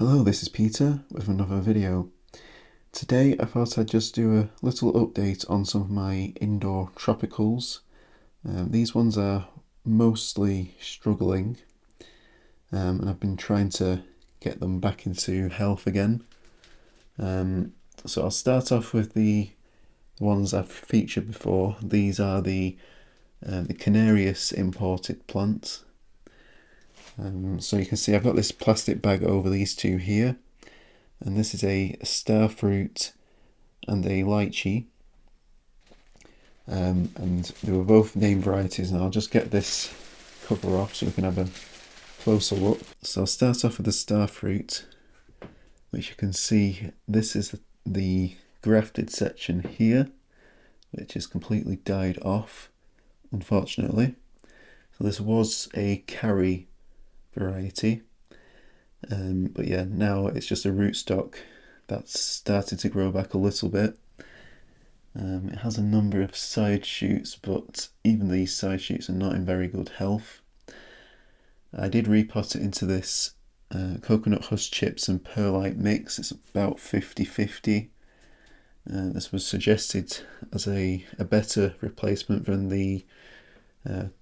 Hello, this is Peter with another video. Today I thought I'd just do a little update on some of my indoor tropicals. These ones are mostly struggling, and I've been trying to get them back into health again. So I'll start off with the ones I've featured before. These are the Canarius imported plants. So you can see I've got this plastic bag over these two here, and this is a Starfruit and a Lychee, and they were both name varieties, and I'll just get this cover off so we can have a closer look. So I'll start off with the Starfruit, which you can see this is the grafted section here, which is completely died off, unfortunately. So this was a carry variety, but yeah, now it's just a rootstock that's started to grow back a little bit. It has a number of side shoots, but even these side shoots are not in very good health. I did repot it into this coconut husk chips and perlite mix. It's about 50-50. This was suggested as a better replacement than the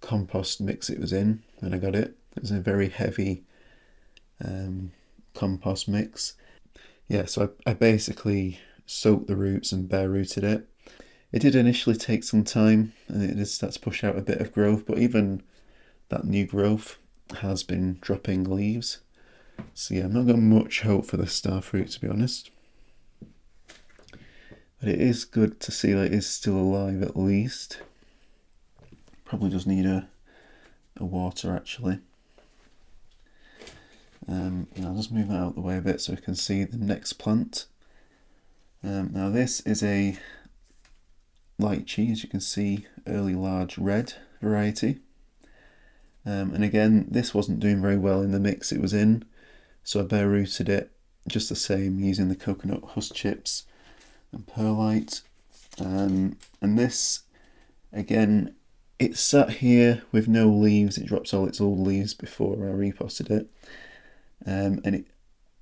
compost mix it was in when I got it. It was a very heavy compost mix. Yeah, so I basically soaked the roots and bare rooted it. It did initially take some time, and it did start to push out a bit of growth, but even that new growth has been dropping leaves. So yeah, I've not got much hope for the Starfruit, to be honest. But it is good to see that it is still alive at least. Probably just need a water actually. I'll just move that out of the way a bit so we can see the next plant. Now this is a Lychee, as you can see, early large red variety. And again, this wasn't doing very well in the mix it was in, so I bare rooted it just the same using the coconut husk chips and perlite. And this, again, it sat here with no leaves. It dropped all its old leaves before I repotted it.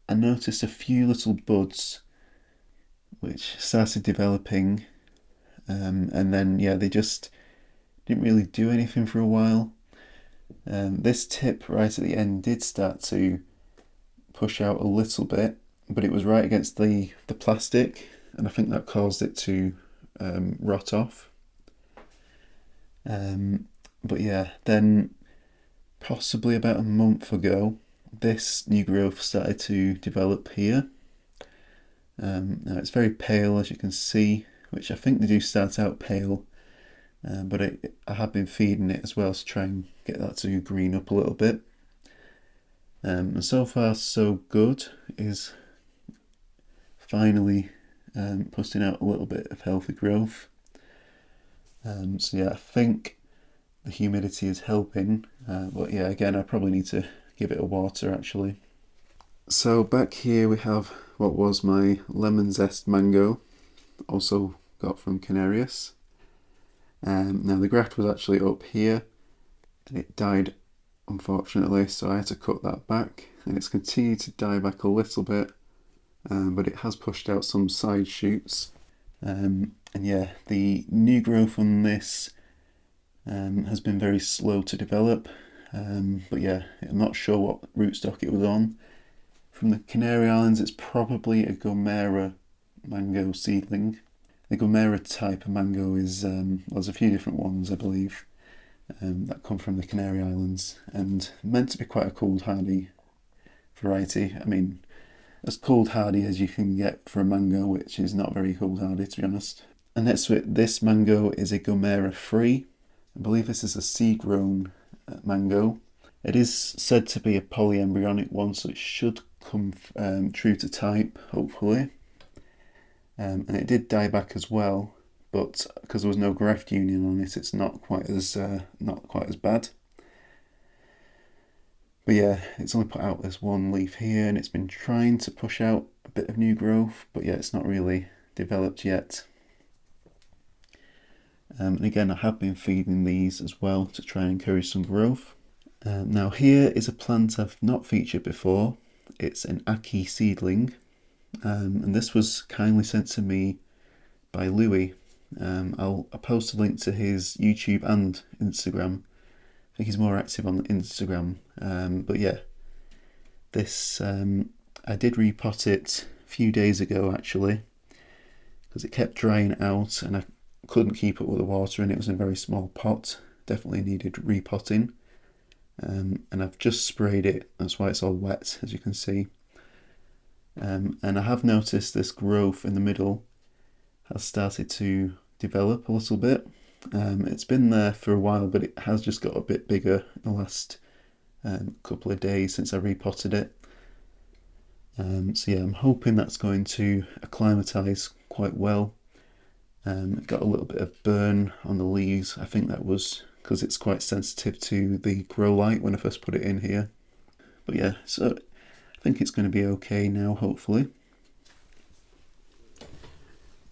I noticed a few little buds which started developing, and then yeah, they just didn't really do anything for a while. This tip right at the end did start to push out a little bit, but it was right against the plastic, and I think that caused it to rot off. But yeah, then possibly about a month ago, this new growth started to develop here. Now it's very pale, as you can see, which I think they do start out pale, but I have been feeding it as well to try and get that to green up a little bit. And so far so good. It is finally putting out a little bit of healthy growth. So yeah, I think the humidity is helping, but yeah, again, I probably need to give it a water actually. So back here we have what was my lemon zest mango, also got from Canarius. Now the graft was actually up here, and it died unfortunately, so I had to cut that back, and it's continued to die back a little bit, but it has pushed out some side shoots. And yeah, the new growth on this has been very slow to develop, but yeah, I'm not sure what rootstock it was on. From the Canary Islands, it's probably a Gomera mango seedling. The Gomera type of mango is, there's a few different ones I believe that come from the Canary Islands, and meant to be quite a cold hardy variety. I mean, as cold hardy as you can get for a mango, which is not very cold hardy to be honest. And next to it, this mango is a Gomera free. I believe this is a seed grown mango. It is said to be a polyembryonic one, so it should come true to type, hopefully. And it did die back as well, but because there was no graft union on it, it's not quite as bad. But yeah, it's only put out this one leaf here, and it's been trying to push out a bit of new growth, but yeah, it's not really developed yet. And again, I have been feeding these as well to try and encourage some growth. Now here is a plant I've not featured before. It's an Ackee seedling, and this was kindly sent to me by Louis. I'll post a link to his YouTube and Instagram. I think he's more active on Instagram. But yeah, this I did repot it a few days ago actually, because it kept drying out and I couldn't keep up with the water, and it was in a very small pot. Definitely needed repotting. And I've just sprayed it, that's why it's all wet, as you can see. And I have noticed this growth in the middle has started to develop a little bit. It's been there for a while, but it has just got a bit bigger in the last couple of days since I repotted it. So yeah, I'm hoping that's going to acclimatise quite well. It got a little bit of burn on the leaves. I think that was because it's quite sensitive to the grow light when I first put it in here. But yeah, so I think it's going to be okay now, hopefully.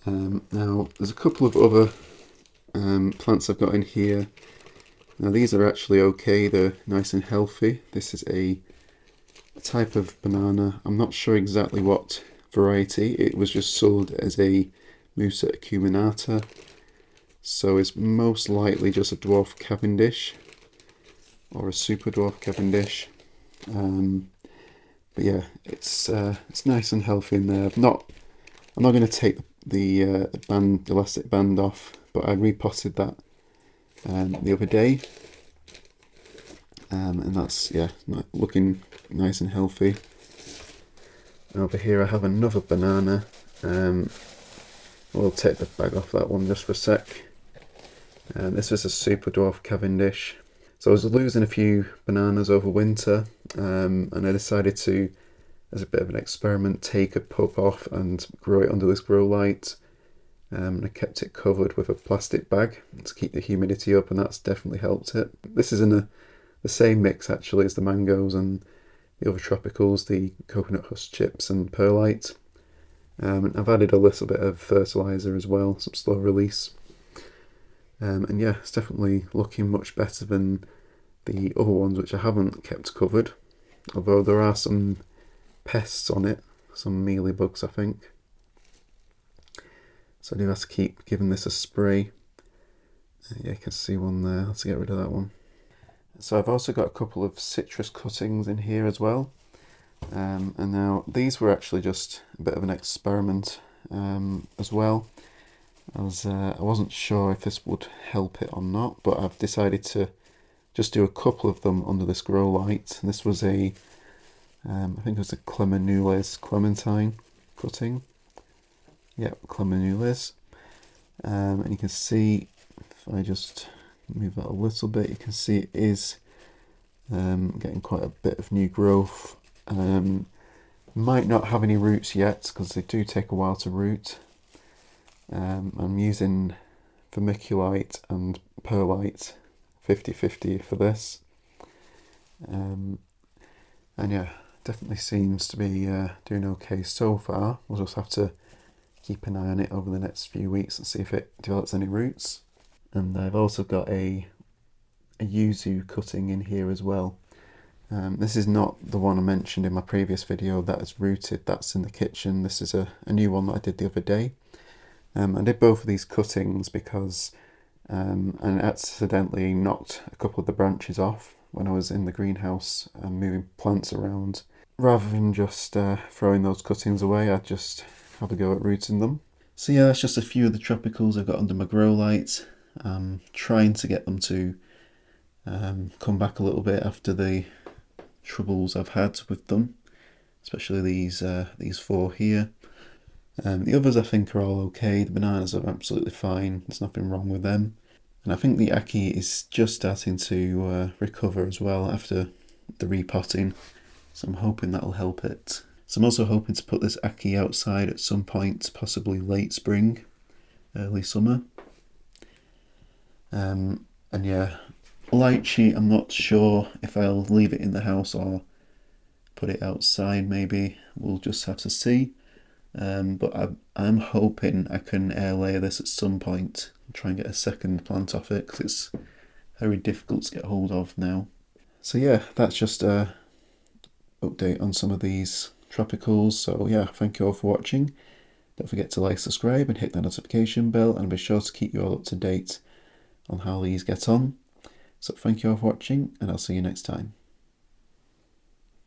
Now, there's a couple of other plants I've got in here. Now these are actually okay, they're nice and healthy. This is a type of banana. I'm not sure exactly what variety. It was just sold as a Musa acuminata. So it's most likely just a dwarf Cavendish or a super dwarf Cavendish. But yeah, it's nice and healthy in there. I'm not going to take the elastic band off, but I repotted that the other day, and that's looking nice and healthy. Over here I have another banana. We'll take the bag off that one just for a sec. This is a super dwarf Cavendish. So I was losing a few bananas over winter, and I decided to, as a bit of an experiment, take a pup off and grow it under this grow light. I kept it covered with a plastic bag to keep the humidity up, and that's definitely helped it. This is in the same mix actually as the mangoes and the other tropicals, the coconut husk chips and perlite. I've added a little bit of fertiliser as well, some slow release. And yeah, it's definitely looking much better than the other ones which I haven't kept covered, although there are some pests on it, some mealybugs I think. So I do have to keep giving this a spray. Yeah, you can see one there, let's get rid of that one. So I've also got a couple of citrus cuttings in here as well. And now these were actually just a bit of an experiment as well. I wasn't sure if this would help it or not, but I've decided to just do a couple of them under this grow light. This was I think it was a Clemenules clementine cutting. Yep, Clemenules. And you can see, if I just move that a little bit, you can see it is getting quite a bit of new growth. Might not have any roots yet because they do take a while to root. I'm using vermiculite and perlite 50-50 for this. And yeah, definitely seems to be doing okay so far. We'll just have to keep an eye on it over the next few weeks and see if it develops any roots. And I've also got a yuzu cutting in here as well. This is not the one I mentioned in my previous video that is rooted, that's in the kitchen. This is a new one that I did the other day. I did both of these cuttings because I accidentally knocked a couple of the branches off when I was in the greenhouse and moving plants around. Rather than just throwing those cuttings away, I just have a go at rooting them. So yeah, that's just a few of the tropicals I've got under my grow light. I'm trying to get them to come back a little bit after the troubles I've had with them, especially these four here. The others I think are all okay. The bananas are absolutely fine, there's nothing wrong with them. And I think the Ackee is just starting to recover as well after the repotting, so I'm hoping that'll help it. So I'm also hoping to put this Ackee outside at some point, possibly late spring, early summer. And yeah, Lychee, I'm not sure if I'll leave it in the house or put it outside maybe, we'll just have to see. But I'm hoping I can air layer this at some point and try and get a second plant off it, because it's very difficult to get hold of now. So yeah, that's just update on some of these tropicals. So yeah, thank you all for watching. Don't forget to like, subscribe and hit the notification bell, and be sure to keep you all up to date on how these get on. So thank you all for watching, and I'll see you next time.